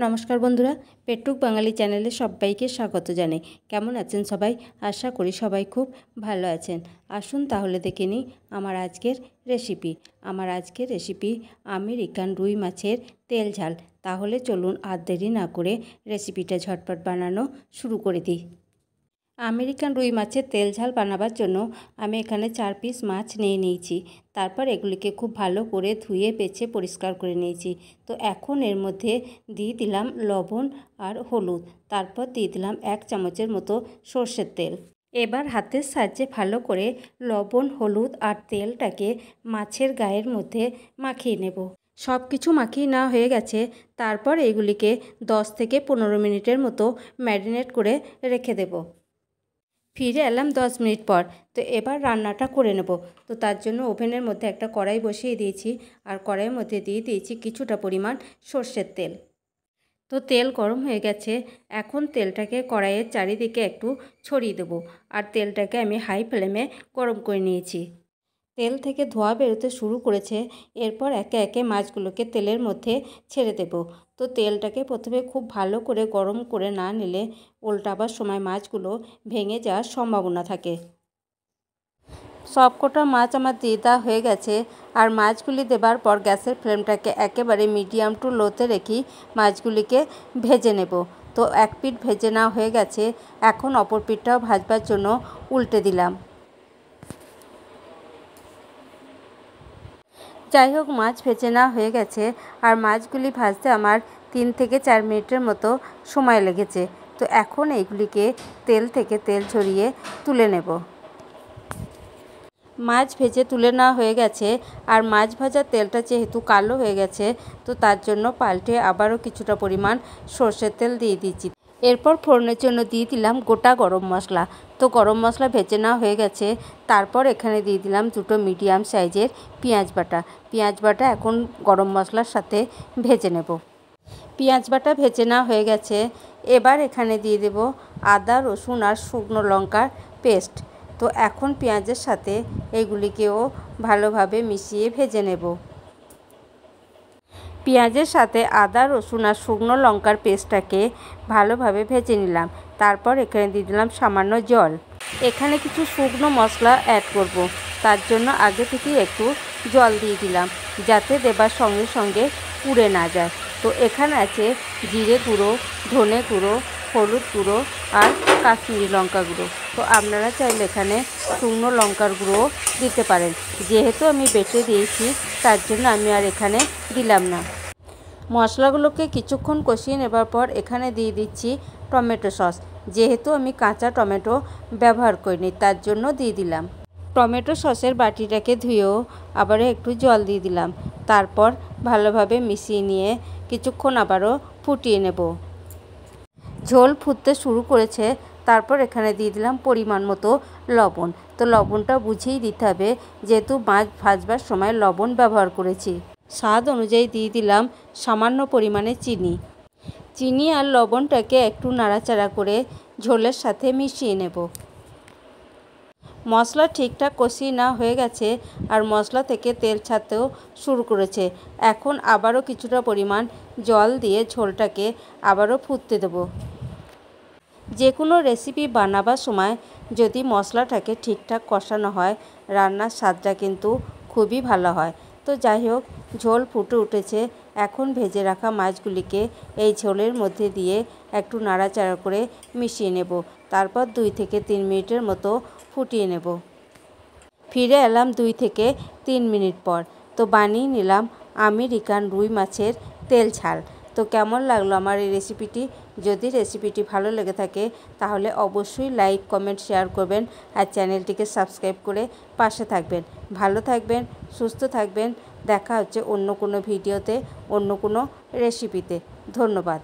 নমস্কার বন্ধুরা, পেটুক বাঙালি চ্যানেলে সবাইকে স্বাগত জানাই। কেমন আছেন সবাই? আশা করি সবাই খুব ভালো আছেন। আসুন তাহলে দেখে নিই আমার আজকের রেসিপি আমেরিকান রুই মাছের তেল ঝাল। তাহলে চলুন আর দেরি না করে রেসিপিটা ঝটপট বানানো শুরু করে দিই। আমেরিকান রুই মাছের তেল ঝাল বানাবার জন্য আমি এখানে 4 পিস মাছ নিয়ে নিয়েছি। তারপর এগুলিকে খুব ভালো করে ধুয়ে বেছে পরিষ্কার করে নিয়েছি। তো এখন এর মধ্যে দিয়ে দিলাম লবণ আর হলুদ, তারপর দিয়ে দিলাম 1 চামচের মতো সর্ষের তেল। এবার হাতের সাহায্যে ভালো করে লবণ, হলুদ আর তেলটাকে মাছের গায়ের মধ্যে মাখিয়ে নেব। সব কিছু মাখিয়ে নেওয়া হয়ে গেছে। তারপর এগুলিকে 10 থেকে 15 মিনিটের মতো ম্যারিনেট করে রেখে দেব। ফিরে এলাম 10 মিনিট পর। তো এবার রান্নাটা করে নেব। তো তার জন্য ওভেনের মধ্যে একটা কড়াই বসিয়ে দিয়েছি, আর কড়াইয়ের মধ্যে দিয়ে দিয়েছি কিছুটা পরিমাণ সর্ষের তেল। তো তেল গরম হয়ে গেছে। এখন তেলটাকে কড়াইয়ের চারিদিকে একটু ছড়িয়ে দেবো, আর তেলটাকে আমি হাই ফ্লেমে গরম করে নিয়েছি। তেল থেকে ধোঁয়া বেরোতে শুরু করেছে। এরপর একে একে মাছগুলোকে তেলের মধ্যে ছেড়ে দেব। তো তেলটাকে প্রথমে খুব ভালো করে গরম করে না নিলে উল্টাবার সময় মাছগুলো ভেঙে যাওয়ার সম্ভাবনা থাকে। সবকটা মাছ আমার দিয়ে দেওয়া হয়ে গেছে। আর মাছগুলি দেবার পর গ্যাসের ফ্লেমটাকে একেবারে মিডিয়াম টু লোতে রেখে মাছগুলিকে ভেজে নেব। তো এক পিঠ ভেজে নেওয়া হয়ে গেছে। এখন অপর পিঠটাও ভাজবার জন্য উল্টে দিলাম। যাই হোক, মাছ ভেজে নেওয়া হয়ে গেছে। আর মাছগুলি ভাজতে আমার 3 থেকে 4 মিনিটের মতো সময় লেগেছে। তো এখন এইগুলিকে তেল থেকে তেল ঝরিয়ে তুলে নেব। মাছ ভেজে তুলে নেওয়া হয়ে গেছে। আর মাছ ভাজার তেলটা যেহেতু কালো হয়ে গেছে, তো তার জন্য পাল্টে আবারও কিছুটা পরিমাণ সর্ষের তেল দিয়ে দিচ্ছি। এরপর ফোড়নের জন্য দিয়ে দিলাম গোটা গরম মশলা। তো গরম মশলা ভেজে নেওয়া হয়ে গেছে। তারপর এখানে দিয়ে দিলাম 2টো মিডিয়াম সাইজের পেঁয়াজ বাটা এখন গরম মশলার সাথে ভেজে নেব। পেঁয়াজ বাটা ভেজে নেওয়া হয়ে গেছে। এবার এখানে দিয়ে দেব আদা, রসুন আর শুকনো লঙ্কার পেস্ট। তো এখন পেঁয়াজের সাথে এগুলিকেও ভালোভাবে মিশিয়ে ভেজে নেব। পেঁয়াজের সাথে আদা, রসুন আর শুকনো লঙ্কার পেস্টটাকে ভালোভাবে ভেজে নিলাম। তারপর এখানে দিয়ে দিলাম সামান্য জল। এখানে কিছু শুকনো মশলা অ্যাড করব, তার জন্য আগে থেকেই একটু জল দিয়ে দিলাম, যাতে দেবার সঙ্গে সঙ্গে পুড়ে না যায়। তো এখানে আছে জিরে গুঁড়ো, ধনে গুঁড়ো, হলুদ গুঁড়ো আর কাশ্মীরি লঙ্কা গুঁড়ো। তো আপনারা চাইলে এখানে শুকনো লঙ্কার গুঁড়ো দিতে পারেন। যেহেতু আমি বেটে দিয়েছি, তার জন্য আমি আর এখানে দিলাম না। মশলাগুলোকে কিছুক্ষণ কষিয়ে নেবার পর এখানে দিয়ে দিচ্ছি টমেটো সস। যেহেতু আমি কাঁচা টমেটো ব্যবহার করিনি, তার জন্য দিয়ে দিলাম। টমেটো সসের বাটিটাকে ধুয়েও আবারও একটু জল দিয়ে দিলাম। তারপর ভালোভাবে মিশিয়ে নিয়ে কিছুক্ষণ আবারও ফুটিয়ে নেব। ঝোল ফুটতে শুরু করেছে। তারপর এখানে দিয়ে দিলাম পরিমাণ মতো লবণ। তো লবণটা বুঝেই দিতে হবে, যেহেতু মাছ ভাজবার সময় লবণ ব্যবহার করেছি। স্বাদ অনুযায়ী দিয়ে দিলাম সামান্য পরিমাণে চিনি আর লবণটাকে একটু নাড়াচাড়া করে ঝোলের সাথে মিশিয়ে নেব। মশলা ঠিকঠাক কষিয়ে নেওয়া হয়ে গেছে, আর মশলা থেকে তেল ছাড়তেও শুরু করেছে। এখন আবারও কিছুটা পরিমাণ জল দিয়ে ঝোলটাকে আবারও ফুটতে দেব। যে কোনো রেসিপি বানাবার সময় যদি মশলাটাকে ঠিকঠাক কষানো হয়, রান্নার স্বাদটা কিন্তু খুবই ভালো হয়। তো যাই হোক, ঝোল ফুটে উঠেছে। এখন ভেজে রাখা মাছগুলিকে এই ঝোলের মধ্যে দিয়ে একটু নাড়াচাড়া করে মিশিয়ে নেব। তারপর 2 থেকে 3 মিনিটের মতো ফুটিয়ে নেব। ফিরে এলাম 2 থেকে 3 মিনিট পর। তো বানিয়ে নিলাম আমেরিকান রুই মাছের তেল ঝাল। তো কেমন লাগলো আমার এই রেসিপিটি? যদি রেসিপিটি ভালো লেগে থাকে তাহলে অবশ্যই লাইক, কমেন্ট, শেয়ার করবেন। আর চ্যানেলটিকে সাবস্ক্রাইব করে পাশে থাকবেন। ভালো থাকবেন, সুস্থ থাকবেন। দেখা হচ্ছে অন্য কোনো ভিডিওতে, অন্য কোনো রেসিপিতে। ধন্যবাদ।